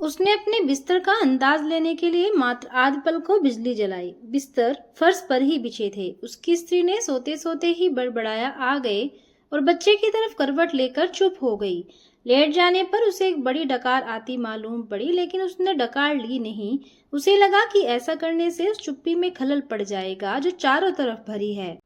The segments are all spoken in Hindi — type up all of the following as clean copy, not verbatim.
उसने अपने बिस्तर का अंदाज लेने के लिए मात्र आध पल को बिजली जलाई। बिस्तर फर्श पर ही बिछे थे। उसकी स्त्री ने सोते सोते ही बड़बड़ाया, आ गए, और बच्चे की तरफ करवट लेकर चुप हो गई। लेट जाने पर उसे एक बड़ी डकार आती मालूम पड़ी, लेकिन उसने डकार ली नहीं। उसे लगा कि ऐसा करने से उस चुप्पी में खलल पड़ जाएगा जो चारों तरफ भरी है।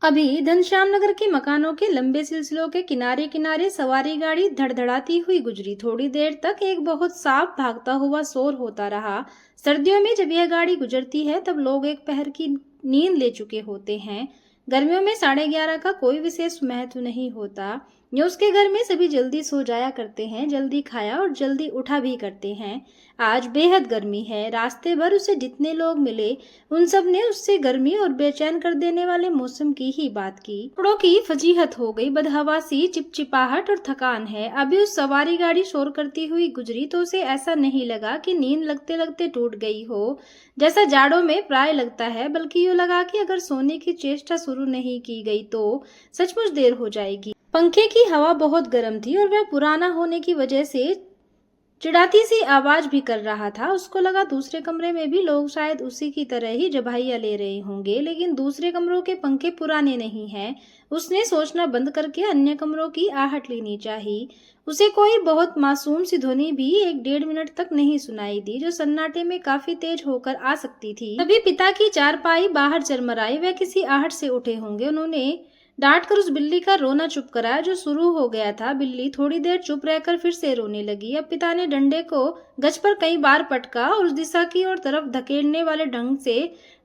अभी घनश्याम नगर के मकानों के लंबे सिलसिलों के किनारे किनारे सवारी गाड़ी धड़धड़ाती हुई गुजरी। थोड़ी देर तक एक बहुत साफ भागता हुआ शोर होता रहा। सर्दियों में जब यह गाड़ी गुजरती है तब लोग एक पहर की नींद ले चुके होते हैं। गर्मियों में 11:30 का कोई विशेष महत्व नहीं होता। ये उसके घर में सभी जल्दी सो जाया करते हैं, जल्दी खाया और जल्दी उठा भी करते हैं। आज बेहद गर्मी है। रास्ते भर उसे जितने लोग मिले उन सब ने उससे गर्मी और बेचैन कर देने वाले मौसम की ही बात की। कपड़ों की फजीहत हो गई, बदहवासी, चिपचिपाहट और थकान है। अभी उस सवारी गाड़ी शोर करती हुई गुजरी तो उसे ऐसा नहीं लगा कि नींद लगते लगते टूट गई हो, जैसा जाड़ों में प्राय लगता है, बल्कि यूं लगा कि अगर सोने की चेष्टा शुरू नहीं की गई तो सचमुच देर हो जाएगी। पंखे की हवा बहुत गर्म थी और वह पुराना होने की वजह से चिड़ाती सी आवाज भी कर रहा था। उसको लगा दूसरे कमरे में भी लोग शायद उसी की तरह ही जबाइयां ले रहे होंगे, लेकिन दूसरे कमरों के पंखे पुराने नहीं हैं। उसने सोचना बंद करके अन्य कमरों की आहट लेनी चाहिए। उसे कोई बहुत मासूम सी ध्वनि भी 1-1.5 मिनट तक नहीं सुनाई दी, जो सन्नाटे में काफी तेज होकर आ सकती थी। तभी पिता की चारपाई बाहर चरमराई। वह किसी आहट से उठे होंगे। उन्होंने डांट कर उस बिल्ली का रोना चुप कराया जो शुरू हो गया था। बिल्ली थोड़ी देर चुप रहकर फिर से रोने लगी। अब पिता ने डंडे को गज पर कई बार पटका और उस दिशा की ओर तरफ धकेलने वाले ढंग से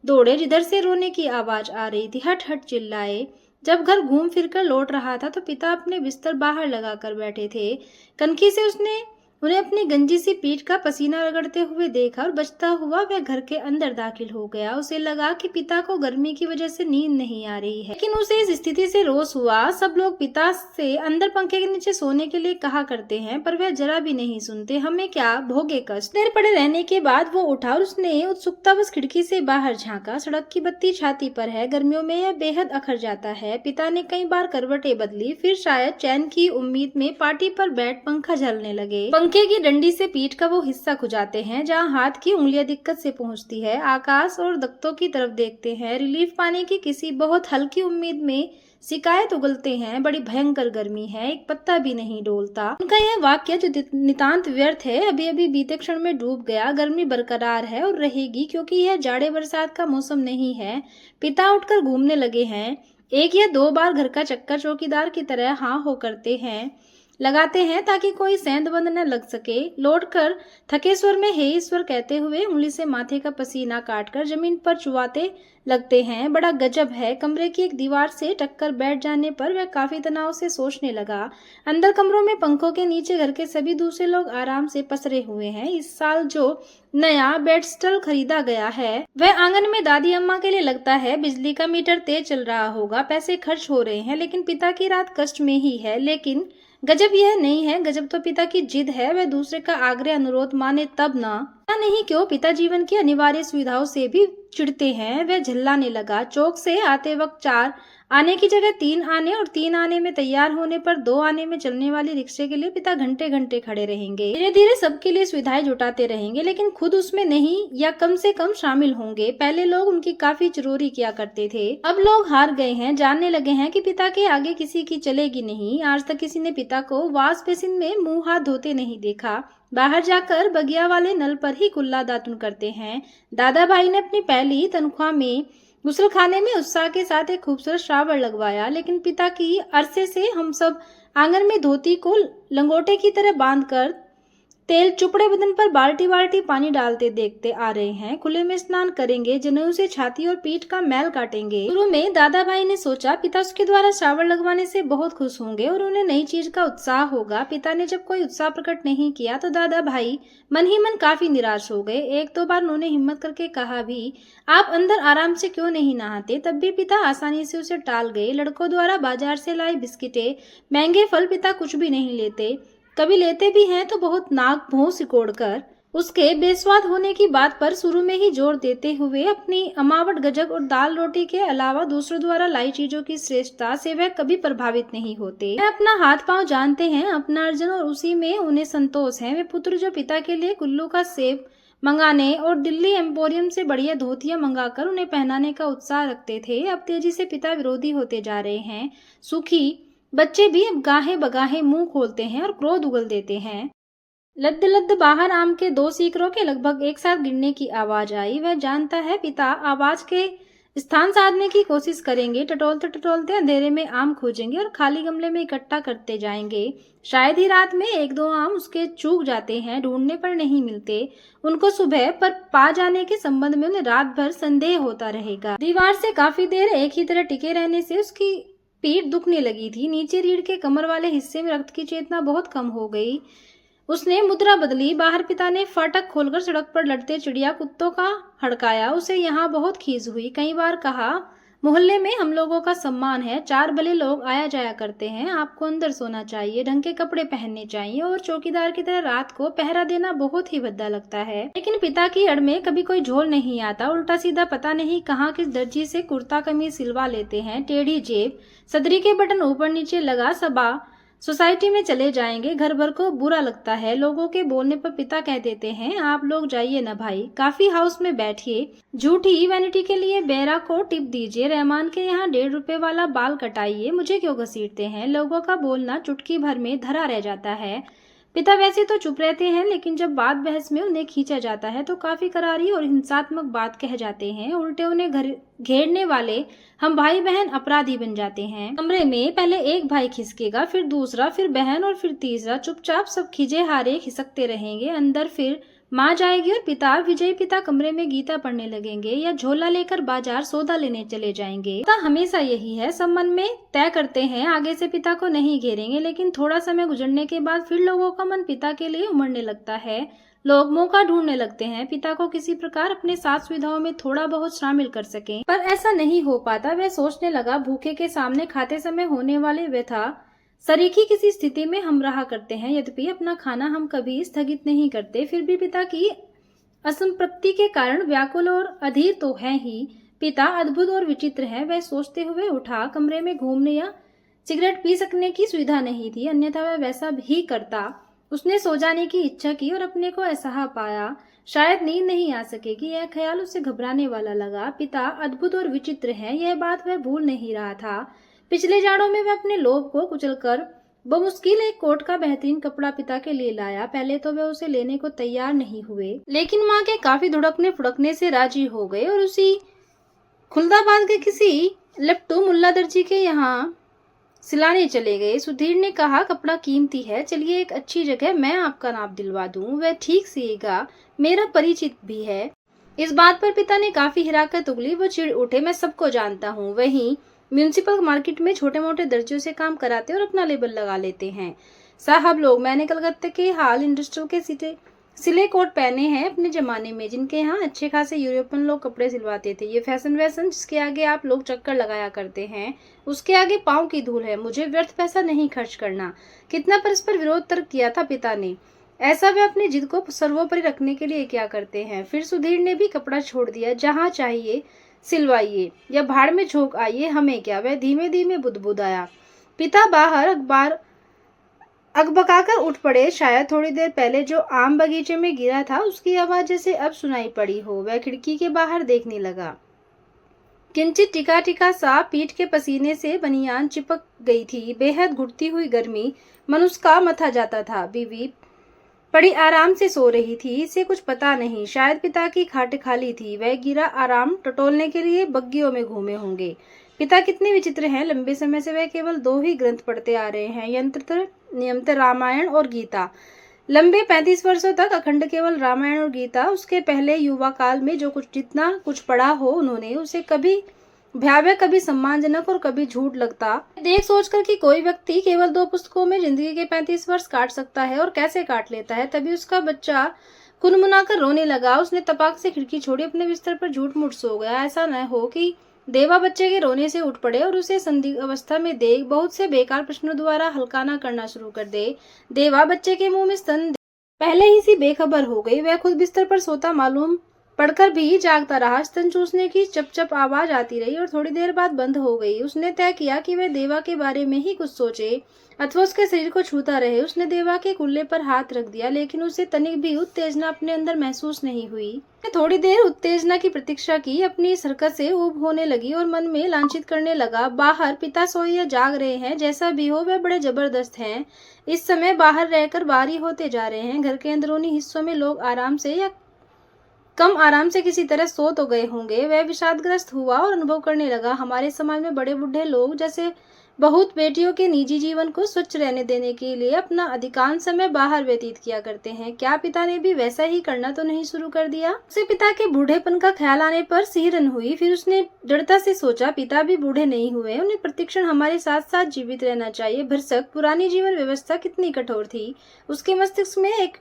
दौड़े जिधर से रोने की आवाज आ रही थी। हट हट चिल्लाए। जब घर घूम फिर कर लौट रहा था तो पिता अपने बिस्तर बाहर लगाकर बैठे थे। कनखी से उसने उन्हें अपनी गंजी सी पीठ का पसीना रगड़ते हुए देखा और बचता हुआ वह घर के अंदर दाखिल हो गया। उसे लगा कि पिता को गर्मी की वजह से नींद नहीं आ रही है, लेकिन उसे इस स्थिति से रोष हुआ। सब लोग पिता से अंदर पंखे के नीचे सोने के लिए कहा करते हैं, पर वह जरा भी नहीं सुनते। हमें क्या भोगे कष्ट। देर पड़े रहने के बाद वो उठा और उसने उत्सुकतावश खिड़की से बाहर झांका। सड़क की बत्ती छाती पर है। गर्मियों में यह बेहद अखर जाता है। पिता ने कई बार करवटें बदली, फिर शायद चैन की उम्मीद में पाटी पर बैठ पंखा झलने लगे। पंखे की डंडी से पीठ का वो हिस्सा खुजाते हैं जहां हाथ की उंगलियां दिक्कत से पहुंचती है। आकाश और दख्तों की तरफ देखते हैं। रिलीफ पाने की किसी बहुत हल्की उम्मीद में शिकायत उगलते हैं। बड़ी भयंकर गर्मी है, एक पत्ता भी नहीं डोलता। उनका यह वाक्य जो नितांत व्यर्थ है, अभी अभी बीते क्षण में डूब गया। गर्मी बरकरार है और रहेगी, क्योंकि यह जाड़े बरसात का मौसम नहीं है। पिता उठकर घूमने लगे हैं। 1 या 2 बार घर का चक्कर चौकीदार की तरह हाँ हो करते हैं, लगाते हैं ताकि कोई सेंधबंद न लग सके। लौटकर थके स्वर में हे ईश्वर कहते हुए उंगली से माथे का पसीना काटकर जमीन पर चुवाते लगते हैं। बड़ा गजब है। कमरे की एक दीवार से टक्कर बैठ जाने पर वह काफी तनाव से सोचने लगा। अंदर कमरों में पंखों के नीचे घर के सभी दूसरे लोग आराम से पसरे हुए हैं। इस साल जो नया बेडस्टल खरीदा गया है वह आंगन में दादी अम्मा के लिए लगता है। बिजली का मीटर तेज चल रहा होगा, पैसे खर्च हो रहे हैं, लेकिन पिता की रात कष्ट में ही है। लेकिन गजब यह नहीं है, गजब तो पिता की जिद है। वह दूसरे का आग्रह अनुरोध माने तब ना। पता नहीं क्यों पिता जीवन की अनिवार्य सुविधाओं से भी चिढ़ते हैं। वह झल्लाने लगा। चौक से आते वक्त 4 आने की जगह 3 आने और 3 आने में तैयार होने पर 2 आने में चलने वाली रिक्शे के लिए पिता घंटे घंटे खड़े रहेंगे। धीरे धीरे सबके लिए सुविधाएं जुटाते रहेंगे, लेकिन खुद उसमें नहीं या कम से कम शामिल होंगे। पहले लोग उनकी काफी चिरोरी किया करते थे, अब लोग हार गए हैं। जानने लगे हैं कि पिता के आगे किसी की चलेगी नहीं। आज तक किसी ने पिता को वाश बेसिन में मुंह हाथ धोते नहीं देखा। बाहर जाकर बगिया वाले नल पर ही कुल्ला दातुन करते हैं। दादा भाई ने अपनी पहली तनख्वाह में गुसलखाने में उत्साह के साथ एक खूबसूरत शावर लगवाया, लेकिन पिता की अरसे से हम सब आंगन में धोती को लंगोटे की तरह बांधकर तेल चुपड़े बदन पर बाल्टी बाल्टी पानी डालते देखते आ रहे हैं। खुले में स्नान करेंगे, जनेऊ से छाती और पीठ का मैल काटेंगे। शुरू में दादा भाई ने सोचा पिता उसके द्वारा शावर लगवाने से बहुत खुश होंगे और उन्हें नई चीज का उत्साह होगा। पिता ने जब कोई उत्साह प्रकट नहीं किया तो दादा भाई मन ही मन काफी निराश हो गए। 1-2 बार उन्होंने हिम्मत करके कहा भी, आप अंदर आराम से क्यों नहीं नहाते, तब भी पिता आसानी से उसे टाल गए। लड़कों द्वारा बाजार से लाई बिस्किटें, महंगे फल पिता कुछ भी नहीं लेते। कभी लेते भी हैं तो बहुत नाक भौं सिकोड़ कर। उसके बेस्वाद होने की बात पर शुरू में ही जोर देते हुए अपनी अमावट गजक और दाल रोटी के अलावा दूसरों द्वारा लाई चीजों की श्रेष्ठता से वह कभी प्रभावित नहीं होते। वह अपना हाथ पांव जानते हैं, अपना अर्जन, और उसी में उन्हें संतोष है। वे पुत्र जो पिता के लिए कुल्लू का सेब मंगाने और दिल्ली एम्पोरियम से बढ़िया धोतियां मंगाकर उन्हें पहनाने का उत्साह रखते थे, अब तेजी से पिता विरोधी होते जा रहे हैं। सुखी बच्चे भी अब गाहे बगाहे मुंह खोलते हैं और क्रोध उगल देते हैं। लद्द लद्द बाहर आम के 2 सीकरों के लगभग एक साथ गिरने की आवाज आई। वह जानता है पिता आवाज के स्थान साधने की कोशिश करेंगे। टटोलते टटोलते अंधेरे में आम खोजेंगे और खाली गमले में इकट्ठा करते जाएंगे। शायद ही रात में 1-2 आम उसके चूक जाते हैं, ढूंढने पर नहीं मिलते। उनको सुबह पर पा जाने के संबंध में उन्हें रात भर संदेह होता रहेगा। दीवार से काफी देर एक ही तरह टिके रहने से उसकी पीठ दुखने लगी थी। नीचे रीढ़ के कमर वाले हिस्से में रक्त की चेतना बहुत कम हो गई। उसने मुद्रा बदली। बाहर पिता ने फाटक खोलकर सड़क पर लड़ते चिड़िया कुत्तों का हड़काया। उसे यहाँ बहुत खीज हुई। कई बार कहा, मोहल्ले में हम लोगों का सम्मान है, 4 भले लोग आया जाया करते हैं, आपको अंदर सोना चाहिए, ढंग के कपड़े पहनने चाहिए और चौकीदार की तरह रात को पहरा देना बहुत ही भद्दा लगता है। लेकिन पिता की अड़ में कभी कोई झोल नहीं आता। उल्टा सीधा पता नहीं कहाँ किस दर्जी से कुर्ता कमीज सिलवा लेते हैं। टेढ़ी जेब, सदरी के बटन ऊपर नीचे लगा, सबा सोसाइटी में चले जाएंगे। घर भर को बुरा लगता है। लोगों के बोलने पर पिता कह देते हैं, आप लोग जाइए ना भाई, काफी हाउस में बैठिए, झूठी वैनिटी के लिए बेरा को टिप दीजिए, रहमान के यहाँ 1.5 रुपए वाला बाल कटाइए, मुझे क्यों घसीटते हैं। लोगों का बोलना चुटकी भर में धरा रह जाता है। पिता वैसे तो चुप रहते हैं, लेकिन जब बात बहस में उन्हें खींचा जाता है तो काफी करारी और हिंसात्मक बात कह जाते हैं। उल्टे उन्हें घेरने वाले हम भाई बहन अपराधी बन जाते हैं। कमरे में पहले एक भाई खिसकेगा, फिर दूसरा, फिर बहन और फिर तीसरा। चुपचाप सब खिजे हारे खिसकते रहेंगे। अंदर फिर माँ जाएगी और विजयी पिता कमरे में गीता पढ़ने लगेंगे या झोला लेकर बाजार सौदा लेने चले जाएंगे। पिता हमेशा यही है, सब मन में तय करते हैं आगे से पिता को नहीं घेरेंगे, लेकिन थोड़ा समय गुजरने के बाद फिर लोगों का मन पिता के लिए उमड़ने लगता है। लोग मौका ढूंढने लगते हैं पिता को किसी प्रकार अपने साथ सुविधाओं में थोड़ा बहुत शामिल कर सकें, पर ऐसा नहीं हो पाता। वह सोचने लगा, भूखे के सामने खाते समय होने वाले व्यथा सरीखी किसी स्थिति में हम रहा करते हैं। यद्यपि अपना खाना हम कभी स्थगित नहीं करते, फिर भी पिता की असंप्रप्ति के कारण व्याकुल और अधीर तो है ही। पिता अद्भुत और विचित्र है। वह सोचते हुए उठा। कमरे में घूमने या सिगरेट पी सकने की सुविधा नहीं थी, अन्यथा वह वैसा भी करता। उसने सो जाने की इच्छा की और अपने को असहा पाया। शायद नींद नहीं आ सकेगी, यह ख्याल उसे घबराने वाला लगा। पिता अद्भुत और विचित्र है, यह बात वह भूल नहीं रहा था। पिछले जाड़ों में वह अपने लोभ को कुचलकर बमुश्किल एक कोट का बेहतरीन कपड़ा पिता के लिए लाया। पहले तो वे उसे लेने को तैयार नहीं हुए, लेकिन माँ के काफी धुड़कने फुड़कने से राजी हो गए और उसी खुलदाबाद के किसी लट्टू मुल्ला दर्जी के यहाँ सिलाने चले गए। सुधीर ने कहा, कपड़ा कीमती है, चलिए एक अच्छी जगह मैं आपका नाप दिलवा दूं, वह ठीक सिएगा, मेरा परिचित भी है। इस बात पर पिता ने काफी हिराकत उगली। वो चिढ़ उठे, मैं सबको जानता हूँ, वहीं म्यूनिसिपल मार्केट में छोटे मोटे दर्जियों से काम कराते और अपना लेबल लगा लेते हैं। साहब लोग, मैंने कलकत्ते के हाल इंडस्ट्रियल के सिले कोट पहने हैं अपने जमाने में, जिनके यहाँ अच्छे खासे यूरोपियन लोग कपड़े सिलवाते थे। ये फैशन जिसके आगे आप लोग चक्कर लगाया करते हैं, उसके आगे पाँव की धूल है। मुझे व्यर्थ पैसा नहीं खर्च करना। कितना परस्पर विरोध तर्क किया था पिता ने। ऐसा वे अपनी जिद को सर्वोपरि रखने के लिए क्या करते हैं। फिर सुधीर ने भी कपड़ा छोड़ दिया। जहाँ चाहिए सिलवाइए या भाड़ में झोंक आइए, हमें क्या। वह धीमे धीमे बुदबुदाया। पिता बाहर अखबार अकबकाकर उठ पड़े। शायद थोड़ी देर पहले जो आम बगीचे में गिरा था उसकी आवाज जैसे अब सुनाई पड़ी हो। वह खिड़की के बाहर देखने लगा। किंचित टिका टिका सा पीठ के पसीने से बनियान चिपक गई थी। बेहद घुटती हुई गर्मी मनुष्य का मथा जाता था। बीवी बड़ी आराम से सो रही थी, इसे कुछ पता नहीं। शायद पिता की खाट खाली थी। वह गिरा आराम टटोलने के लिए बग्गियों में घूमे होंगे। पिता कितने विचित्र हैं। लंबे समय से वह केवल 2 ही ग्रंथ पढ़ते आ रहे हैं, नियमित रामायण और गीता। लंबे 35 वर्षों तक अखंड केवल रामायण और गीता। उसके पहले युवा काल में जो कुछ जितना कुछ पढ़ा हो उन्होंने, उसे कभी भयावह, कभी सम्मानजनक और कभी झूठ लगता। देख सोचकर कि कोई व्यक्ति केवल 2 पुस्तकों में जिंदगी के 35 वर्ष काट सकता है और कैसे काट लेता है। तभी उसका बच्चा कुनमुनाकर रोने लगा। उसने तपाक से खिड़की छोड़ी, अपने बिस्तर पर झूठ मूठ सो गया। ऐसा न हो कि देवा बच्चे के रोने से उठ पड़े और उसे संदिग्ध अवस्था में देख बहुत से बेकार प्रश्नों द्वारा हल्काना करना शुरू कर दे। देवा बच्चे के मुंह में स्तन पहले ही सी बेखबर हो गई। वह खुद बिस्तर पर सोता मालूम पड़कर भी जागता रहा। स्तन चूसने की चप चप आवाज आती रही और थोड़ी देर बाद बंद हो गई। उसने तय किया कि वह देवा के बारे में ही कुछ सोचे अथवा उसके शरीर को छूता रहे। उसने देवा के कुल्ले पर हाथ रख दिया, लेकिन उसे तनिक भी उत्तेजना अपने अंदर महसूस नहीं हुई। उसने थोड़ी देर उत्तेजना की प्रतीक्षा की। अपनी इस हरकत से ऊब होने लगी और मन में लांछित करने लगा। बाहर पिता सोए या जाग रहे हैं, जैसा भी हो वह बड़े जबरदस्त हैं। इस समय बाहर रहकर बाहरी होते जा रहे हैं। घर के अंदरूनी हिस्सों में लोग आराम से या कम आराम से किसी तरह सो तो गए होंगे। वह विषादग्रस्त हुआ और अनुभव करने लगा, हमारे समाज में बड़े बूढ़े लोग जैसे बहुत बेटियों के निजी जीवन को स्वच्छ रहने देने के लिए अपना अधिकांश समय बाहर व्यतीत किया करते हैं। क्या पिता ने भी वैसा ही करना तो नहीं शुरू कर दिया? उसे पिता के बूढ़ेपन का ख्याल आने पर सिहरन हुई। फिर उसने दृढ़ता से सोचा, पिता भी बूढ़े नहीं हुए, उन्हें प्रतिक्षण हमारे साथ साथ जीवित रहना चाहिए। भरसक पुरानी जीवन व्यवस्था कितनी कठोर थी। उसके मस्तिष्क में एक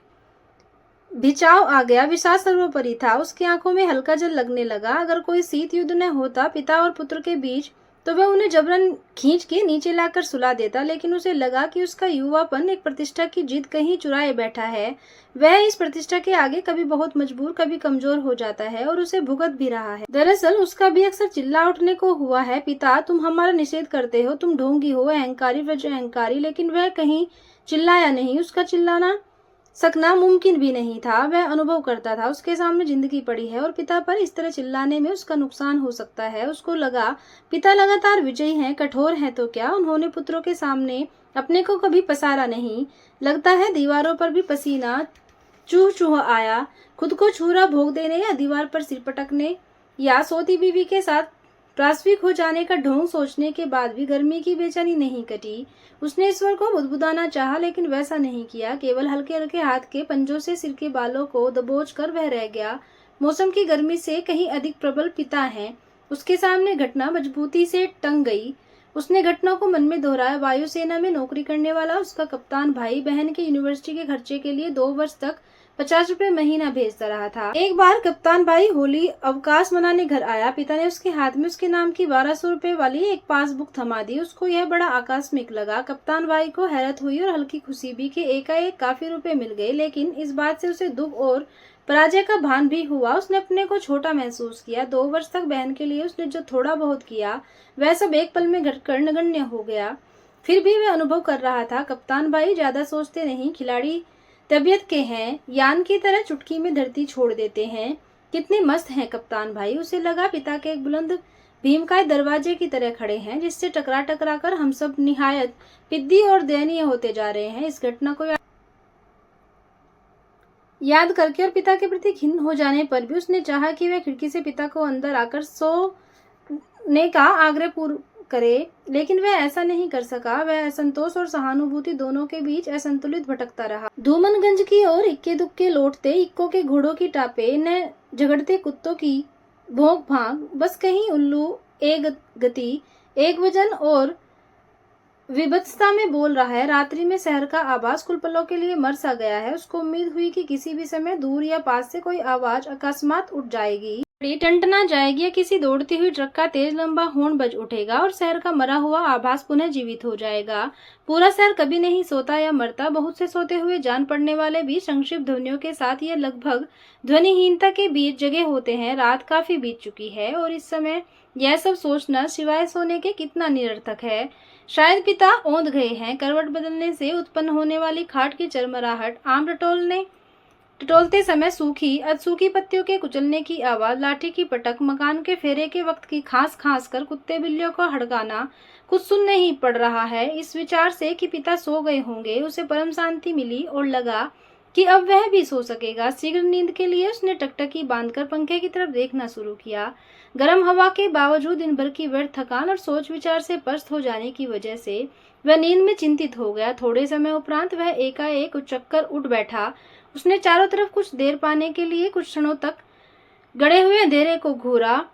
भिचाव आ गया। विश्वास सर्वोपरि था। उसकी आंखों में हल्का जल लगने लगा। अगर कोई शीत युद्ध न होता पिता और पुत्र के बीच, तो वह उन्हें जबरन खींच के नीचे लाकर सुला देता। लेकिन उसे लगा कि उसका युवापन एक प्रतिष्ठा की जिद कहीं चुराए बैठा है। वह इस प्रतिष्ठा के आगे कभी बहुत मजबूर, कभी कमजोर हो जाता है और उसे भुगत भी रहा है। दरअसल उसका भी अक्सर चिल्ला उठने को हुआ है, पिता तुम हमारा निषेध करते हो, तुम ढोंगी हो, अहंकारी वज्र अहंकारी। लेकिन वह कहीं चिल्लाया नहीं। उसका चिल्लाना सकना मुमकिन भी नहीं था। वह अनुभव करता था उसके सामने जिंदगी पड़ी है और पिता पर इस तरह चिल्लाने में उसका नुकसान हो सकता है। उसको लगा पिता लगातार विजयी हैं, कठोर हैं, तो क्या उन्होंने पुत्रों के सामने अपने को कभी पसारा नहीं? लगता है दीवारों पर भी पसीना चूह चूह आया। खुद को छुरा भोग देने या दीवार पर सिर पटकने या सोती बीवी के साथ प्रास्विक हो जाने का ढोंग सोचने के बाद भी गर्मी की बेचैनी नहीं कटी। उसने ईश्वर को बुदबुदाना चाहा, लेकिन वैसा नहीं किया। केवल हल्के हल्के हाथ के पंजों से सिर के बालों को दबोच कर वह रह गया। मौसम की गर्मी से कहीं अधिक प्रबल पिता है। उसके सामने घटना मजबूती से टंग गई। उसने घटना को मन में दोहराया। वायुसेना में नौकरी करने वाला उसका कप्तान भाई बहन के यूनिवर्सिटी के खर्चे के लिए 2 वर्ष तक 50 रुपए महीना भेजता रहा था। एक बार कप्तान भाई होली अवकाश मनाने घर आया। पिता ने उसके हाथ में उसके नाम की 1200 रुपए वाली एक पासबुक थमा दी। उसको यह बड़ा आकस्मिक लगा। कप्तान भाई को हैरत हुई और हल्की खुशी भी कि एकाएक काफी रुपए मिल गए, लेकिन इस बात से उसे दुख और पराजय का भान भी हुआ। उसने अपने को छोटा महसूस किया। 2 वर्ष तक बहन के लिए उसने जो थोड़ा बहुत किया वह सब एक पल में घटकर नगण्य हो गया। फिर भी वह अनुभव कर रहा था, कप्तान भाई ज्यादा सोचते नहीं, खिलाड़ी तबीयत के हैं, यान की तरह चुटकी में धरती छोड़ देते हैं। कितने मस्त हैं कप्तान भाई। उसे लगा पिता के एक बुलंद भीमकाय दरवाजे की तरह खड़े हैं, जिससे टकरा टकरा कर हम सब निहायत पिद्दी और दयनीय होते जा रहे हैं। इस घटना को याद करके और पिता के प्रति खिन्न हो जाने पर भी उसने चाहा कि वह खिड़की से पिता को अंदर आकर सोने का आग्रह पूर्ण करे, लेकिन वह ऐसा नहीं कर सका। वह असंतोष और सहानुभूति दोनों के बीच असंतुलित भटकता रहा। धूमनगंज की ओर इक्के दुक्के लौटते इक्को के घोड़ों की टापे, न झगड़ते कुत्तों की भौंक भाग, बस कहीं उल्लू एक गति, एक वजन और विभत्सता में बोल रहा है। रात्रि में शहर का आवाज कुल पलों के लिए मर सा गया है। उसको उम्मीद हुई कि किसी भी समय दूर या पास से कोई आवाज अकस्मात उठ जाएगी, टंटना जाएगी या किसी दौड़ती हुई ट्रक का तेज लंबा हॉर्न बज उठेगा और शहर का मरा हुआ आभास पुनः जीवित हो जाएगा। पूरा शहर कभी नहीं सोता या मरता। बहुत से सोते हुए जान पड़ने वाले भी संक्षिप्त ध्वनियों के साथ या लगभग ध्वनिहीनता के बीच जगे होते हैं। रात काफी बीत चुकी है और इस समय यह सब सोचना सिवाय सोने के कितना निरर्थक है। शायद पिता औंध गए हैं। करवट बदलने से उत्पन्न होने वाली खाट की चरमराहट, आम टटोलते समय सूखी अधसूखी पत्तियों के कुचलने की आवाज, लाठी की पटक, मकान के फेरे के वक्त की खांस खांस कर कुत्ते बिल्लियों को हड़काना कुछ सुनने ही पड़ रहा है। इस विचार से कि पिता सो गए होंगे उसे परम शांति मिली और लगा कि अब वह भी सो सकेगा। शीघ्र नींद के लिए उसने टकटकी बांधकर पंखे की तरफ देखना शुरू किया। गर्म हवा के बावजूद दिन भर की व्यर्थ थकान और सोच विचार से पस्त हो जाने की वजह से वह नींद में चिंतित हो गया। थोड़े समय उपरांत वह एकाएक उचक्कर उठ बैठा। उसने चारों तरफ कुछ देर पाने के लिए कुछ क्षणों तक गड़े हुए अंधेरे को घूरा।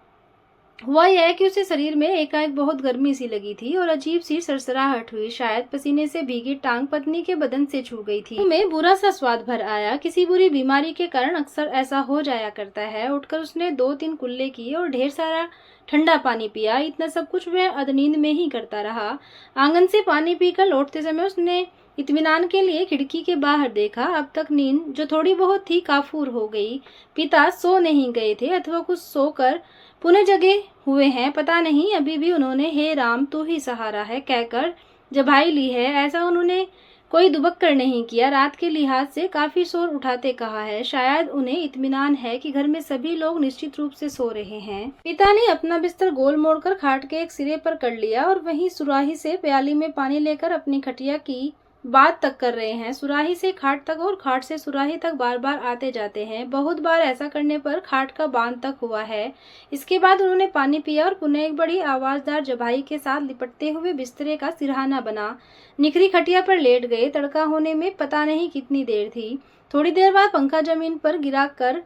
हुआ यह कि उसे शरीर में एकाएक बहुत गर्मी सी लगी थी और अजीब सी सरसराहट हुई। शायद पसीने से भीगी टांग पत्नी के बदन से छू गई थी। में बुरा सा स्वाद भर आया। किसी बुरी बीमारी के कारण अक्सर ऐसा हो जाया करता है। उठकर उसने 2-3 कुल्ले किए और ढेर सारा ठंडा पानी पिया। इतना सब कुछ वह अधनींद में ही करता रहा। आंगन से पानी पीकर लौटते समय उसने इत्मीनान के लिए खिड़की के बाहर देखा। अब तक नींद जो थोड़ी बहुत थी काफूर हो गई। पिता सो नहीं गए थे अथवा कुछ सोकर पुनः जगे हुए हैं, पता नहीं। अभी भी उन्होंने हे राम तू ही सहारा है कहकर जबाई ली है। ऐसा उन्होंने कोई दुबक्कर नहीं किया। रात के लिहाज से काफी शोर उठाते कहा है। शायद उन्हें इत्मीनान है कि घर में सभी लोग निश्चित रूप से सो रहे हैं। पिता ने अपना बिस्तर गोल मोड़कर खाट के एक सिरे पर कर लिया और वहीं सुराही से प्याली में पानी लेकर अपनी खटिया की बात तक कर रहे हैं। सुराही से खाट तक और खाट से सुराही तक बार बार आते जाते हैं। बहुत बार ऐसा करने पर खाट का बांध तक हुआ है। इसके बाद उन्होंने पानी पिया और पुनः एक बड़ी आवाजदार जबाई के साथ लिपटते हुए बिस्तरे का सिरहाना बना निखरी खटिया पर लेट गए। तड़का होने में पता नहीं कितनी देर थी। थोड़ी देर बाद पंखा जमीन पर गिरा कर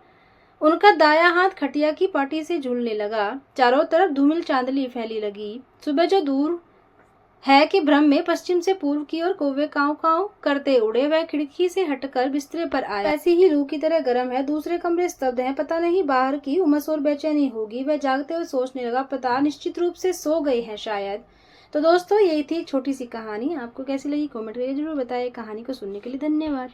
उनका दायां हाथ खटिया की पाटी से झूलने लगा। चारों तरफ धूमिल चांदली फैली लगी। सुबह जो दूर है कि भ्रम में पश्चिम से पूर्व की ओर कौवे कांव कांव करते उड़े। वह खिड़की से हटकर बिस्तरे पर आया। ऐसी ही लू की तरह गर्म है। दूसरे कमरे स्तब्ध हैं। पता नहीं बाहर की उमस और बेचैनी होगी। वह जागते हुए सोचने लगा, पता निश्चित रूप से सो गए हैं शायद। तो दोस्तों यही थी एक छोटी सी कहानी। आपको कैसी लगी कमेंट करके जरूर बताएं। कहानी को सुनने के लिए धन्यवाद।